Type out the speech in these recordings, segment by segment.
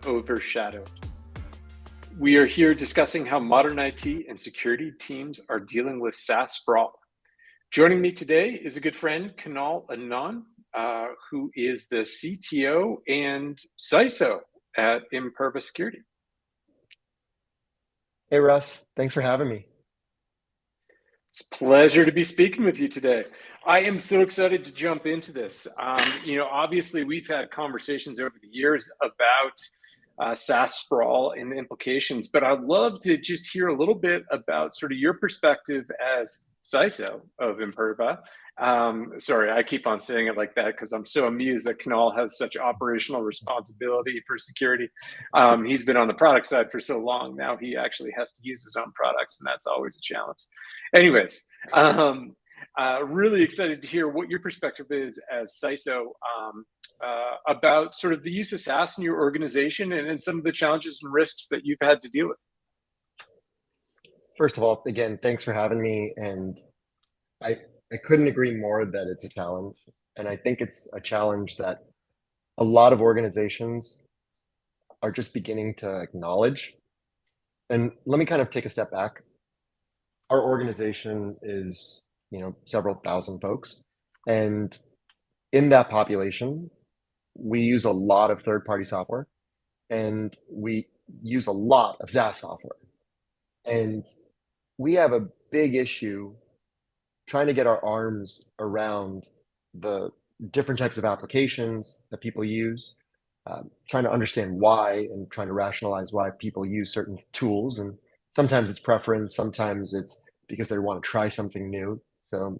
Overshadowed. We are here discussing how modern IT and security teams are dealing with SaaS sprawl. Joining me today is a good friend, Kunal Anand, who is the CTO and CISO at Imperva Security. Hey, Russ. Thanks for having me. It's a pleasure to be speaking with you today. I am so excited to jump into this. Obviously, we've had conversations over the years about SaaS sprawl and the implications, but I'd love to just hear a little bit about sort of your perspective as CISO of Imperva. Sorry, I keep on saying it like that because I'm so amused that Kunal has such operational responsibility for security. He's been on the product side for so long. Now he actually has to use his own products, and that's always a challenge. Anyways, really excited to hear what your perspective is as CISO about sort of the use of SaaS in your organization and some of the challenges and risks that you've had to deal with. First of all, again, thanks for having me. And I couldn't agree more that it's a challenge. And I think it's a challenge that a lot of organizations are just beginning to acknowledge. And let me kind of take a step back. Our organization is, several thousand folks. And in that population, we use a lot of third-party software and we use a lot of SaaS software. And we have a big issue trying to get our arms around the different types of applications that people use, trying to understand why and trying to rationalize why people use certain tools. And sometimes it's preference, sometimes it's because they want to try something new. So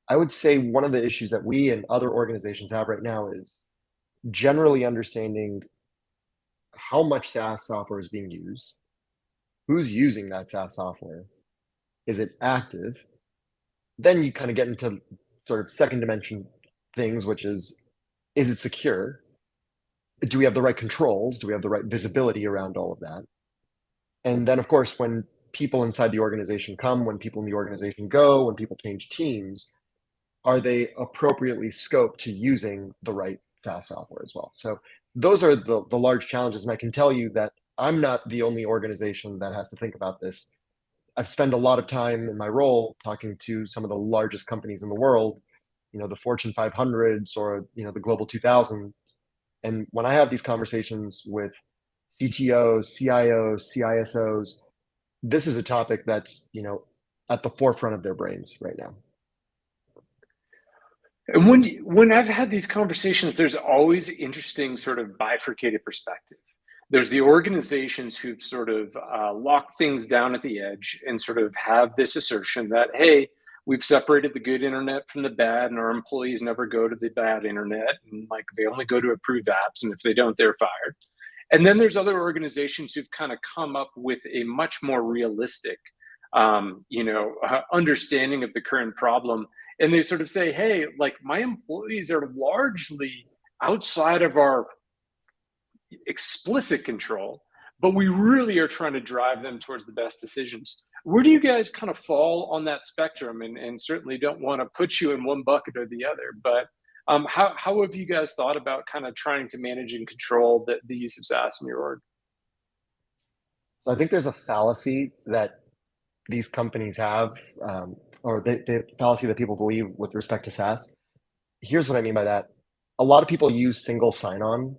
I would say one of the issues that we and other organizations have right now is generally understanding how much SaaS software is being used, who's using that SaaS software, is it active? Then you kind of get into sort of second dimension things, which is it secure? Do we have the right controls? Do we have the right visibility around all of that? And then, of course, when people inside the organization come, when people in the organization go, when people change teams, are they appropriately scoped to using the right SaaS software as well? So those are the large challenges. And I can tell you that I'm not the only organization that has to think about this. I've spent a lot of time in my role talking to some of the largest companies in the world, the Fortune 500s or, the Global 2000. And when I have these conversations with CTOs, CIOs, CISOs, this is a topic that's, at the forefront of their brains right now. And when I've had these conversations, there's always interesting sort of bifurcated perspective. There's the organizations who've sort of locked things down at the edge and sort of have this assertion that, hey, we've separated the good internet from the bad, and our employees never go to the bad internet, and like they only go to approved apps, and if they don't, they're fired. And then there's other organizations who've kind of come up with a much more realistic, understanding of the current problem. And they sort of say, hey, like my employees are largely outside of our explicit control, but we really are trying to drive them towards the best decisions. Where do you guys kind of fall on that spectrum? And certainly don't want to put you in one bucket or the other, but how have you guys thought about kind of trying to manage and control the use of SaaS in your org? So I think there's a fallacy that these companies have, or the fallacy that people believe with respect to SaaS. Here's what I mean by that. A lot of people use single sign-on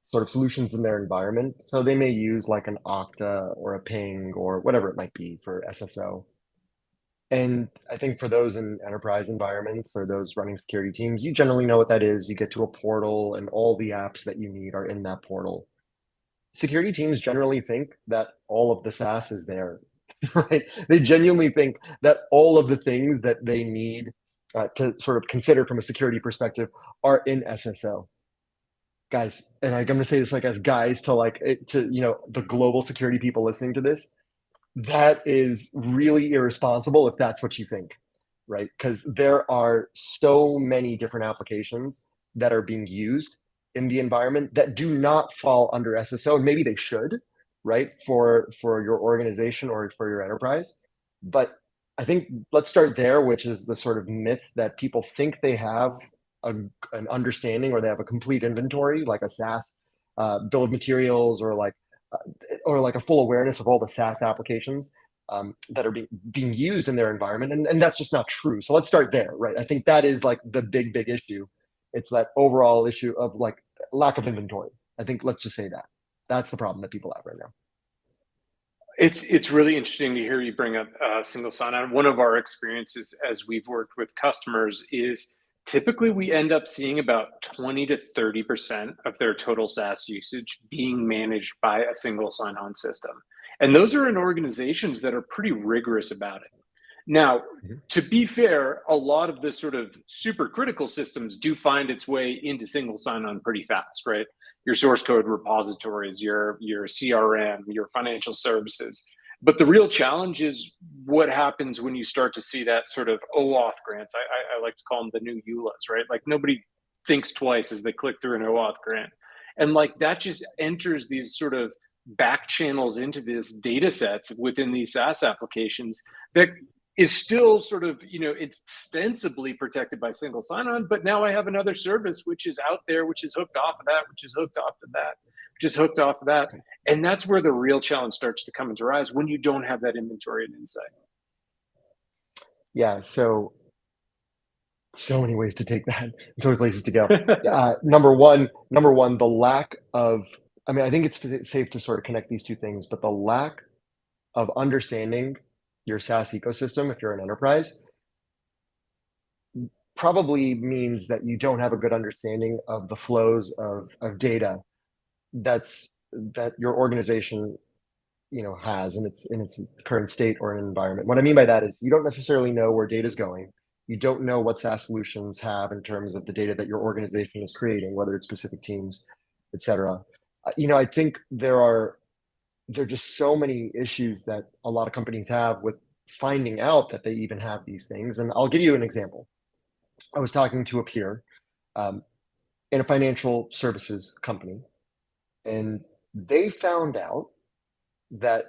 sort of solutions in their environment. So they may use like an Okta or a Ping or whatever it might be for SSO. And I think for those in enterprise environments, for those running security teams, you generally know what that is. You get to a portal and all the apps that you need are in that portal. Security teams generally think that all of the SaaS is there, right? They genuinely think that all of the things that they need to sort of consider from a security perspective are in SSO. Guys, and I'm going to say this like as guys to the global security people listening to this, that is really irresponsible if that's what you think, right? Because there are so many different applications that are being used in the environment that do not fall under SSO, and maybe they should, right, for your organization or for your enterprise. But I think let's start there, which is the sort of myth that people think they have an understanding or they have a complete inventory like a SaaS bill of materials or like a full awareness of all the SaaS applications that are being used in their environment. And that's just not true. So let's start there, right? I think that is like the big issue. It's that overall issue of like lack of inventory. I think let's just say that. That's the problem that people have right now. It's really interesting to hear you bring up single sign-on. One of our experiences as we've worked with customers is typically we end up seeing about 20 to 30% of their total SaaS usage being managed by a single sign-on system. And those are in organizations that are pretty rigorous about it. Now, to be fair, a lot of the sort of super critical systems do find its way into single sign-on pretty fast, right? Your source code repositories, your CRM, your financial services. But the real challenge is what happens when you start to see that sort of OAuth grants. I like to call them the new EULAs, right? Like nobody thinks twice as they click through an OAuth grant. And like that just enters these sort of back channels into this data sets within these SaaS applications that is still sort of, it's ostensibly protected by single sign-on, but now I have another service which is out there, which is hooked off of that, which is hooked off of that, which is hooked off of that. And that's where the real challenge starts to come into rise when you don't have that inventory and insight. Yeah, so many ways to take that, so many places to go. Number one, the lack of, I mean, I think it's safe to sort of connect these two things, but the lack of understanding your SaaS ecosystem, if you're an enterprise, probably means that you don't have a good understanding of the flows of data that your organization has in its current state or an environment. What I mean by that is you don't necessarily know where data is going. You don't know what SaaS solutions have in terms of the data that your organization is creating, whether it's specific teams, et cetera. I think there are just so many issues that a lot of companies have with finding out that they even have these things. And I'll give you an example. I was talking to a peer in a financial services company, and they found out that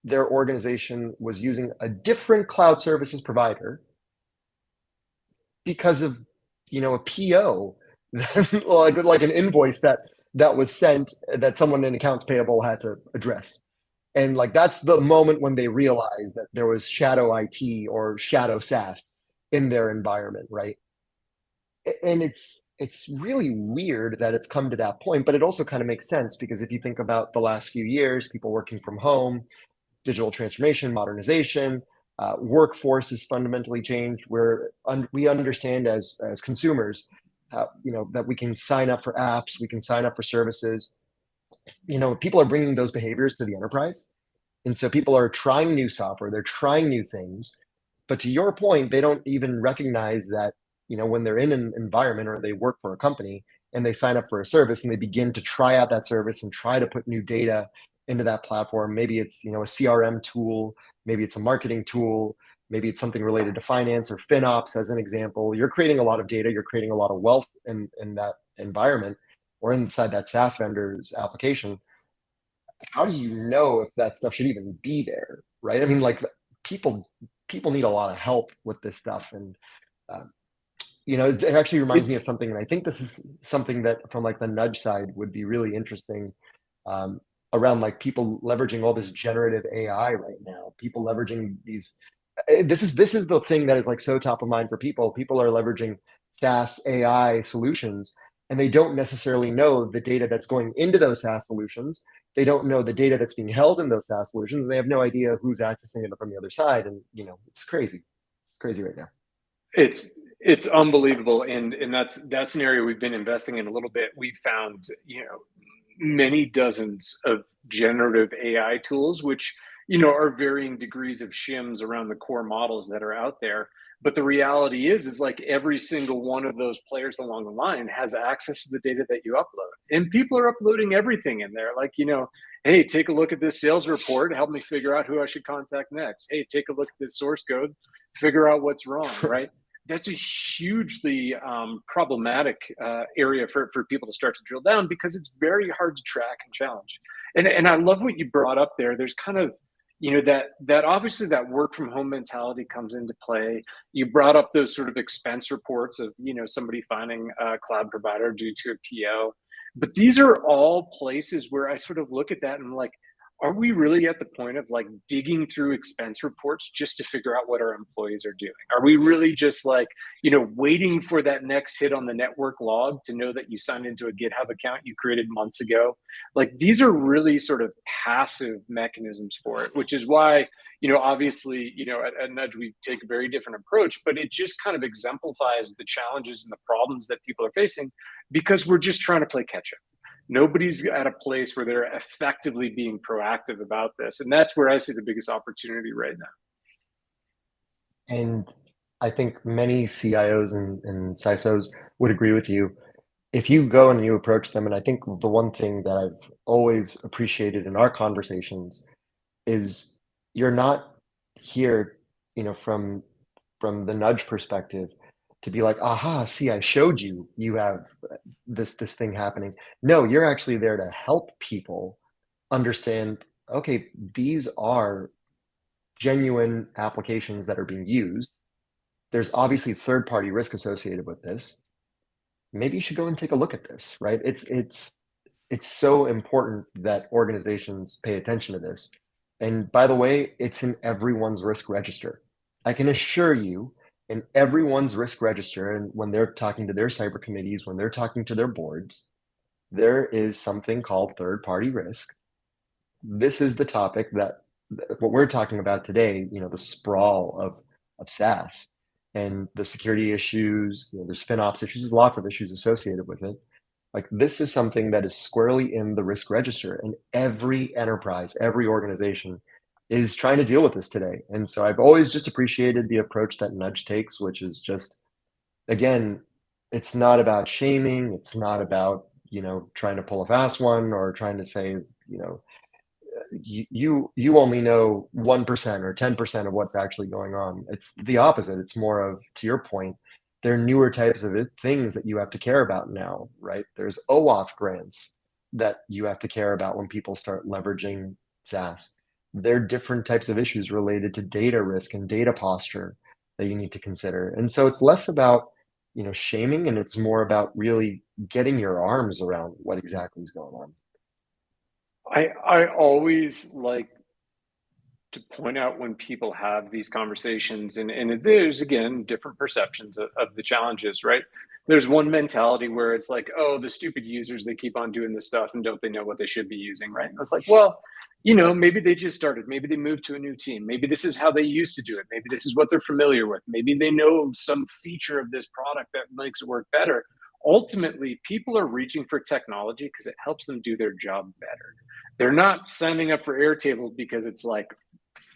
their organization was using a different cloud services provider because of a PO, like an invoice that was sent that someone in accounts payable had to address. And like that's the moment when they realized that there was shadow IT or shadow SaaS in their environment, right? And it's really weird that it's come to that point, but it also kind of makes sense because if you think about the last few years, people working from home, digital transformation, modernization, workforce is fundamentally changed. Where we understand as consumers, that we can sign up for apps, we can sign up for services. People are bringing those behaviors to the enterprise, and so people are trying new software, they're trying new things. But to your point, they don't even recognize that when they're in an environment or they work for a company and they sign up for a service and they begin to try out that service and try to put new data into that platform. Maybe it's a CRM tool, maybe it's a marketing tool, maybe it's something related to finance or FinOps as an example. You're creating a lot of data, you're creating a lot of wealth in that environment or inside that SaaS vendor's application. How do you know if that stuff should even be there, right? I mean, like people need a lot of help with this stuff. And it actually reminds me of something, and I think this is something that from like the nudge side would be really interesting, around like people leveraging all this generative AI right now. People leveraging these. This is the thing that is like so top of mind for people. People are leveraging SaaS AI solutions, and they don't necessarily know the data that's going into those SaaS solutions. They don't know the data that's being held in those SaaS solutions, and they have no idea who's accessing it from the other side. And it's crazy. It's crazy right now. It's unbelievable, and that's an area we've been investing in a little bit. We've found many dozens of generative AI tools, which are varying degrees of shims around the core models that are out there. But the reality is like every single one of those players along the line has access to the data that you upload, and people are uploading everything in there. Like hey, take a look at this sales report, help me figure out who I should contact next. Hey, take a look at this source code, figure out what's wrong, right? That's a hugely problematic area for people to start to drill down because it's very hard to track and challenge. And I love what you brought up there. There's kind of, that obviously that work from home mentality comes into play. You brought up those sort of expense reports of, somebody finding a cloud provider due to a PO. But these are all places where I sort of look at that and I'm like, are we really at the point of like digging through expense reports just to figure out what our employees are doing? Are we really just like, waiting for that next hit on the network log to know that you signed into a GitHub account you created months ago? Like these are really sort of passive mechanisms for it, which is why, obviously, at Nudge, we take a very different approach, but it just kind of exemplifies the challenges and the problems that people are facing because we're just trying to play catch up. Nobody's at a place where they're effectively being proactive about this. And that's where I see the biggest opportunity right now. And I think many CIOs and CISOs would agree with you. If you go and you approach them, and I think the one thing that I've always appreciated in our conversations is you're not here, from the nudge perspective to be like, aha, see, I showed you, you have this thing happening. No, you're actually there to help people understand, okay, these are genuine applications that are being used. There's obviously third-party risk associated with this. Maybe you should go and take a look at this, right? It's so important that organizations pay attention to this. And by the way, it's in everyone's risk register. I can assure you, in everyone's risk register, and when they're talking to their cyber committees, when they're talking to their boards, there is something called third-party risk. This is the topic that what we're talking about today, the sprawl of SaaS and the security issues, there's FinOps issues, there's lots of issues associated with it. Like this is something that is squarely in the risk register, and every enterprise, every organization is trying to deal with this today. And so I've always just appreciated the approach that Nudge takes, which is just, again, it's not about shaming, it's not about, trying to pull a fast one or trying to say, you only know 1% or 10% of what's actually going on. It's the opposite. It's more of, to your point, there are newer types of things that you have to care about now, right? There's OAuth grants that you have to care about when people start leveraging SaaS. There are different types of issues related to data risk and data posture that you need to consider. And so it's less about, shaming, and it's more about really getting your arms around what exactly is going on. I always like to point out when people have these conversations, and there's again different perceptions of the challenges, right? There's one mentality where it's like, oh, the stupid users, they keep on doing this stuff and don't they know what they should be using, right? And it's like, well, maybe they just started, maybe they moved to a new team, maybe this is how they used to do it, maybe this is what they're familiar with, maybe they know some feature of this product that makes it work better. Ultimately, people are reaching for technology because it helps them do their job better. They're not signing up for Airtable because it's like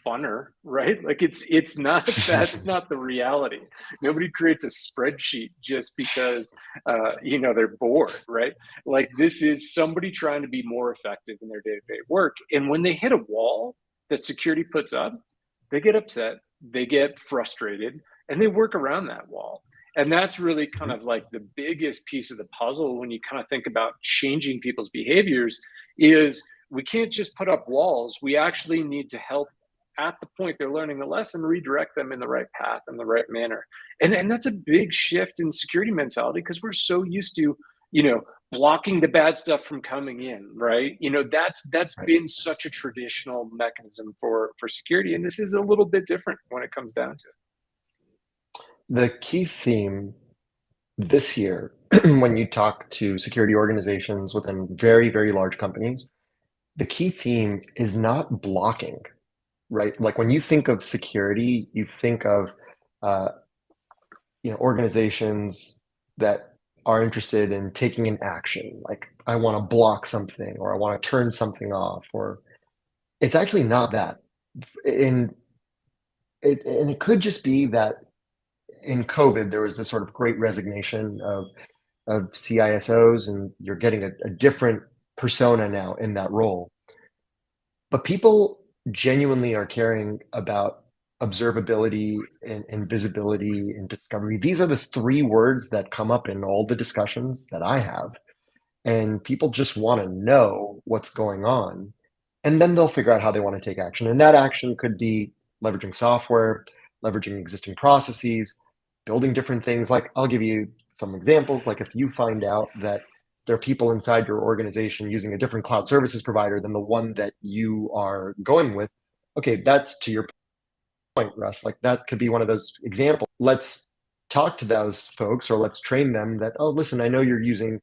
funner, right? Like it's not, that's not the reality. Nobody creates a spreadsheet just because they're bored, right? Like this is somebody trying to be more effective in their day-to-day work. And when they hit a wall that security puts up, they get upset, they get frustrated, and they work around that wall. And that's really kind of like the biggest piece of the puzzle when you kind of think about changing people's behaviors is we can't just put up walls. We actually need to help at the point they're learning the lesson, redirect them in the right path in the right manner. And that's a big shift in security mentality because we're so used to, blocking the bad stuff from coming in, right? That's Right. been such a traditional mechanism for security. And this is a little bit different when it comes down to it. The key theme this year, when you talk to security organizations within very, very large companies, the key theme is not blocking, right? Like when you think of security, you think of uh, organizations that are interested in taking an action, like I want to block something or I want to turn something off, or it's actually not that. And it could just be that in COVID there was this sort of great resignation of CISOs, and you're getting a different persona now in that role. But people genuinely are caring about observability and visibility and discovery. These are the three words that come up in all the discussions that I have. And people just want to know what's going on. And then they'll figure out how they want to take action. And that action could be leveraging software, leveraging existing processes, building different things. Like I'll give you some examples. Like if you find out that there are people inside your organization using a different cloud services provider than the one that you are going with. Okay, that's to your point, Russ. Like that could be one of those examples. Let's talk to those folks or let's train them that, oh, listen, I know you're using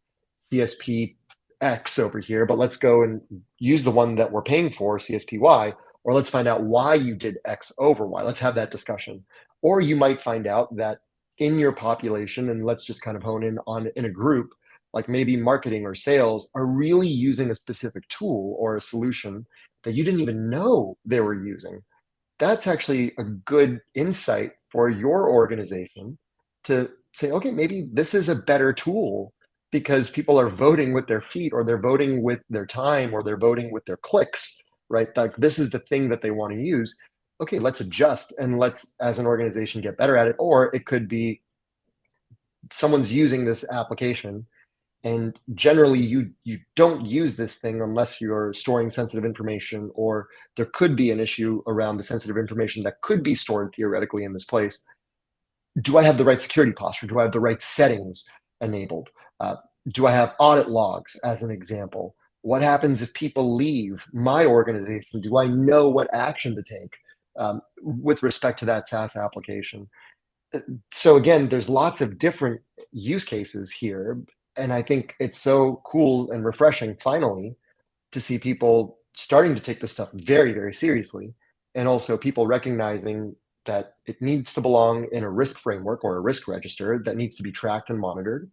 CSP X over here, but let's go and use the one that we're paying for, CSP Y, or let's find out why you did X over Y. Let's have that discussion. Or you might find out that in your population, and let's just kind of hone in on in a group, like maybe marketing or sales are really using a specific tool or a solution that you didn't even know they were using. That's actually a good insight for your organization to say, okay, maybe this is a better tool because people are voting with their feet or they're voting with their time or they're voting with their clicks, right? Like this is the thing that they want to use. Okay, let's adjust and let's, as an organization, get better at it. Or it could be someone's using this application and generally you don't use this thing unless you're storing sensitive information or there could be an issue around the sensitive information that could be stored theoretically in this place. Do I have the right security posture? Do I have the right settings enabled? Do I have audit logs as an example? What happens if people leave my organization? Do I know what action to take with respect to that SaaS application? So again, there's lots of different use cases here. And I think it's so cool and refreshing finally to see people starting to take this stuff very, very seriously. And also people recognizing that it needs to belong in a risk framework or a risk register that needs to be tracked and monitored.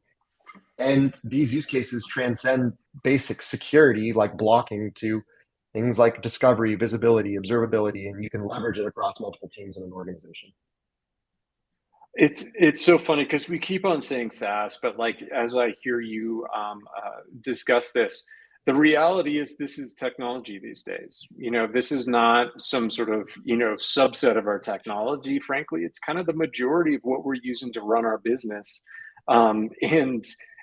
And these use cases transcend basic security like blocking to things like discovery, visibility, observability, and you can leverage it across multiple teams in an organization. It's so funny because we keep on saying SaaS, but like as I hear you discuss this, the reality is this is technology these days. This is not some sort of subset of our technology. Frankly, it's kind of the majority of what we're using to run our business, and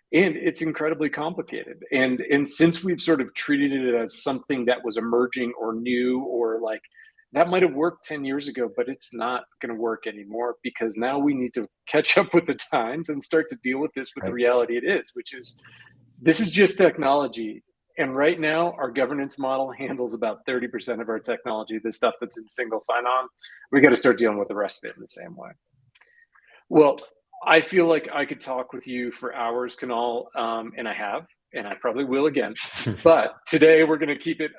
it's incredibly complicated. And since we've sort of treated it as something that was emerging or new or like that might have worked 10 years ago, but it's not going to work anymore because now we need to catch up with the times and start to deal with this with the Right. reality it is, which is this is just technology. And right now, our governance model handles about 30% of our technology, the stuff that's in single sign on. We got to start dealing with the rest of it in the same way. Well, I feel like I could talk with you for hours, Kunal, and I have, and I probably will again. But today we're going to keep it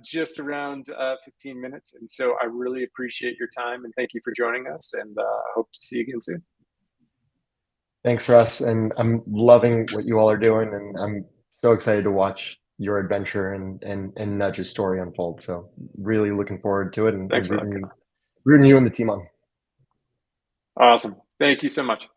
just around 15 minutes. And so I really appreciate your time and thank you for joining us. And hope to see you again soon. Thanks, Russ. And I'm loving what you all are doing. And I'm so excited to watch your adventure and Nudge's story unfold. So really looking forward to it and Thanks a lot. rooting you and the team on. Awesome. Thank you so much.